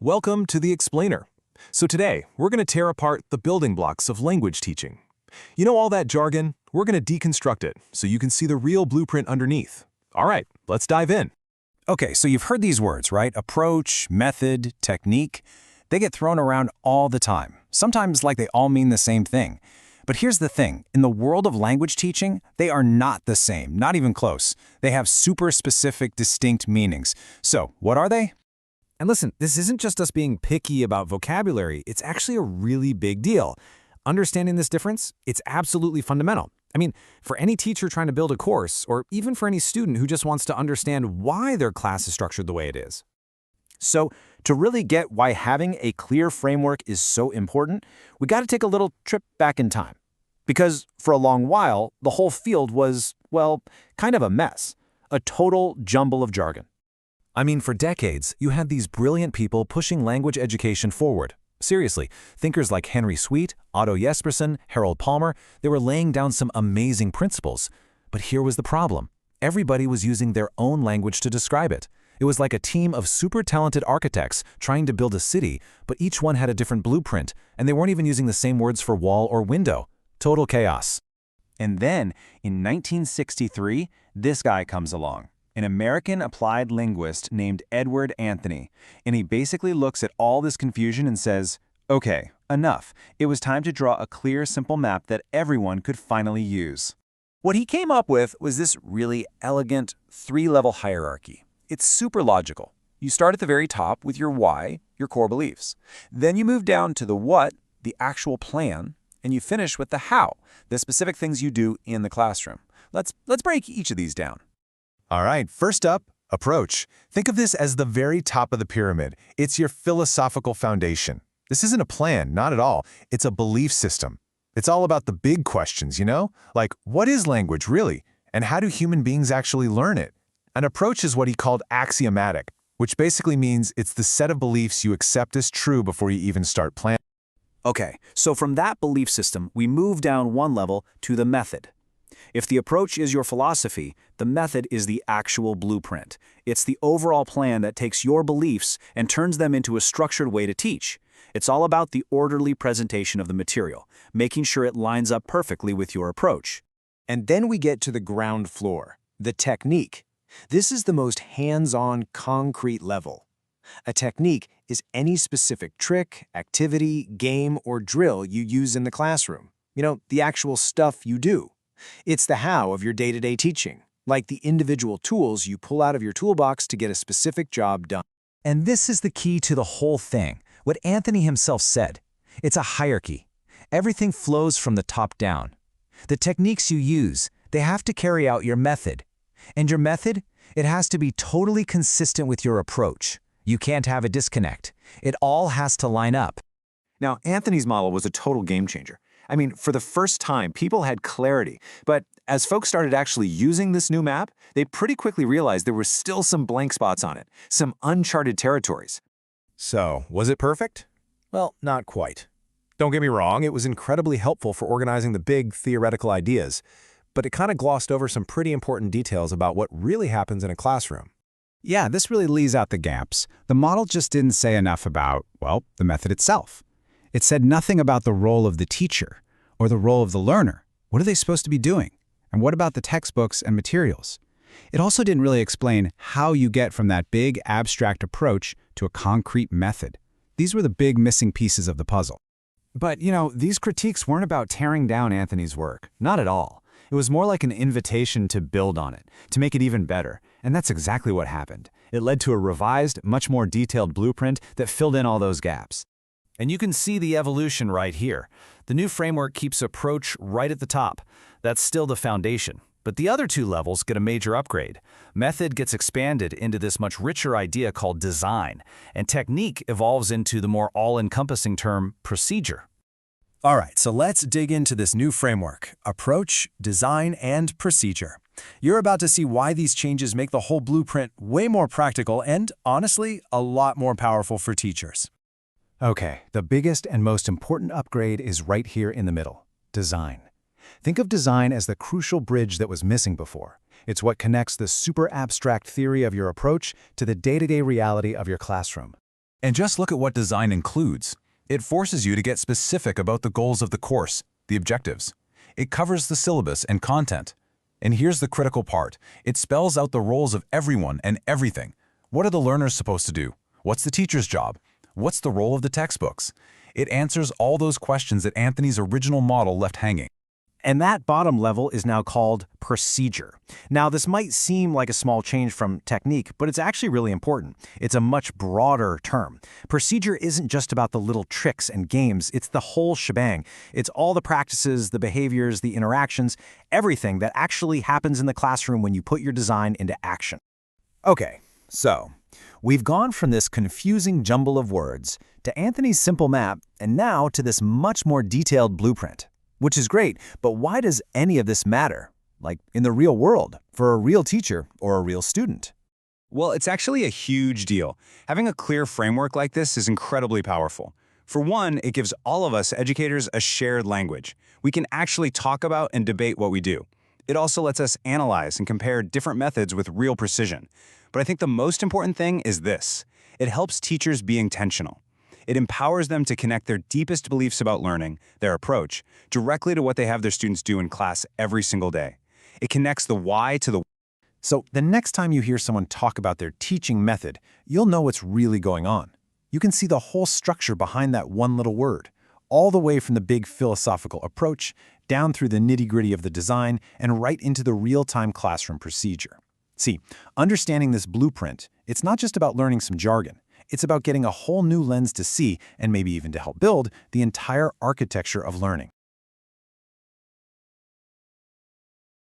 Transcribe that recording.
Welcome to The Explainer. So today, we're going to tear apart the building blocks of language teaching. You know all that jargon? We're going to deconstruct it so you can see the real blueprint underneath. All right, let's dive in. Okay, so you've heard these words, right? Approach, method, technique. They get thrown around all the time, sometimes like they all mean the same thing. But here's the thing, in the world of language teaching, they are not the same, not even close. They have super specific, distinct meanings. So, what are they? And listen, this isn't just us being picky about vocabulary, it's actually a really big deal. Understanding this difference, it's absolutely fundamental. I mean, for any teacher trying to build a course, or even for any student who just wants to understand why their class is structured the way it is. So, to really get why having a clear framework is so important, we got to take a little trip back in time. Because for a long while, the whole field was, well, kind of a mess. A total jumble of jargon. I mean, for decades, you had these brilliant people pushing language education forward. Seriously, thinkers like Henry Sweet, Otto Jespersen, Harold Palmer, they were laying down some amazing principles. But here was the problem. Everybody was using their own language to describe it. It was like a team of super talented architects trying to build a city, but each one had a different blueprint, and they weren't even using the same words for wall or window. Total chaos. And then, in 1963, this guy comes along. An American applied linguist named Edward Anthony, and he basically looks at all this confusion and says, okay, enough. It was time to draw a clear, simple map that everyone could finally use. What he came up with was this really elegant three-level hierarchy. It's super logical. You start at the very top with your why, your core beliefs. Then you move down to the what, the actual plan, and you finish with the how, the specific things you do in the classroom. Let's break each of these down. All right, first up, approach. Think of this as the very top of the pyramid. It's your philosophical foundation. This isn't a plan, not at all. It's a belief system. It's all about the big questions, you know? Like, what is language really? And how do human beings actually learn it? An approach is what he called axiomatic, which basically means it's the set of beliefs you accept as true before you even start planning. Okay, so from that belief system, we move down one level to the method. If the approach is your philosophy, the method is the actual blueprint. It's the overall plan that takes your beliefs and turns them into a structured way to teach. It's all about the orderly presentation of the material, making sure it lines up perfectly with your approach. And then we get to the ground floor, the technique. This is the most hands-on, concrete level. A technique is any specific trick, activity, game, or drill you use in the classroom. You know, the actual stuff you do. It's the how of your day-to-day teaching, like the individual tools you pull out of your toolbox to get a specific job done. And this is the key to the whole thing, what Anthony himself said. It's a hierarchy. Everything flows from the top down. The techniques you use, they have to carry out your method. And your method, it has to be totally consistent with your approach. You can't have a disconnect. It all has to line up. Now, Anthony's model was a total game changer. I mean, for the first time, people had clarity. But as folks started actually using this new map, they pretty quickly realized there were still some blank spots on it, some uncharted territories. So, was it perfect? Well, not quite. Don't get me wrong, it was incredibly helpful for organizing the big theoretical ideas, but it kind of glossed over some pretty important details about what really happens in a classroom. Yeah, this really leaves out the gaps. The model just didn't say enough about, well, the method itself. It said nothing about the role of the teacher or the role of the learner. What are they supposed to be doing? And what about the textbooks and materials? It also didn't really explain how you get from that big abstract approach to a concrete method. These were the big missing pieces of the puzzle. But, you know, these critiques weren't about tearing down Anthony's work. Not at all. It was more like an invitation to build on it, to make it even better. And that's exactly what happened. It led to a revised, much more detailed blueprint that filled in all those gaps. And you can see the evolution right here. The new framework keeps approach right at the top. That's still the foundation. But the other two levels get a major upgrade. Method gets expanded into this much richer idea called design, and technique evolves into the more all-encompassing term procedure. All right, so let's dig into this new framework: approach, design, and procedure. You're about to see why these changes make the whole blueprint way more practical and, honestly, a lot more powerful for teachers. Okay, the biggest and most important upgrade is right here in the middle: design. Think of design as the crucial bridge that was missing before. It's what connects the super abstract theory of your approach to the day-to-day reality of your classroom. And just look at what design includes. It forces you to get specific about the goals of the course, the objectives. It covers the syllabus and content. And here's the critical part. It spells out the roles of everyone and everything. What are the learners supposed to do? What's the teacher's job? What's the role of the textbooks? It answers all those questions that Anthony's original model left hanging. And that bottom level is now called procedure. Now, this might seem like a small change from technique, but it's actually really important. It's a much broader term. Procedure isn't just about the little tricks and games, it's the whole shebang. It's all the practices, the behaviors, the interactions, everything that actually happens in the classroom when you put your design into action. Okay, so we've gone from this confusing jumble of words to Anthony's simple map, and now to this much more detailed blueprint. Which is great, but why does any of this matter? Like in the real world, for a real teacher or a real student? Well, it's actually a huge deal. Having a clear framework like this is incredibly powerful. For one, it gives all of us educators a shared language. We can actually talk about and debate what we do. It also lets us analyze and compare different methods with real precision. But I think the most important thing is this. It helps teachers be intentional. It empowers them to connect their deepest beliefs about learning, their approach, directly to what they have their students do in class every single day. It connects the why to the So the next time you hear someone talk about their teaching method, you'll know what's really going on. You can see the whole structure behind that one little word, all the way from the big philosophical approach, down through the nitty-gritty of the design, and right into the real-time classroom procedure. See, understanding this blueprint, it's not just about learning some jargon. It's about getting a whole new lens to see, and maybe even to help build, the entire architecture of learning.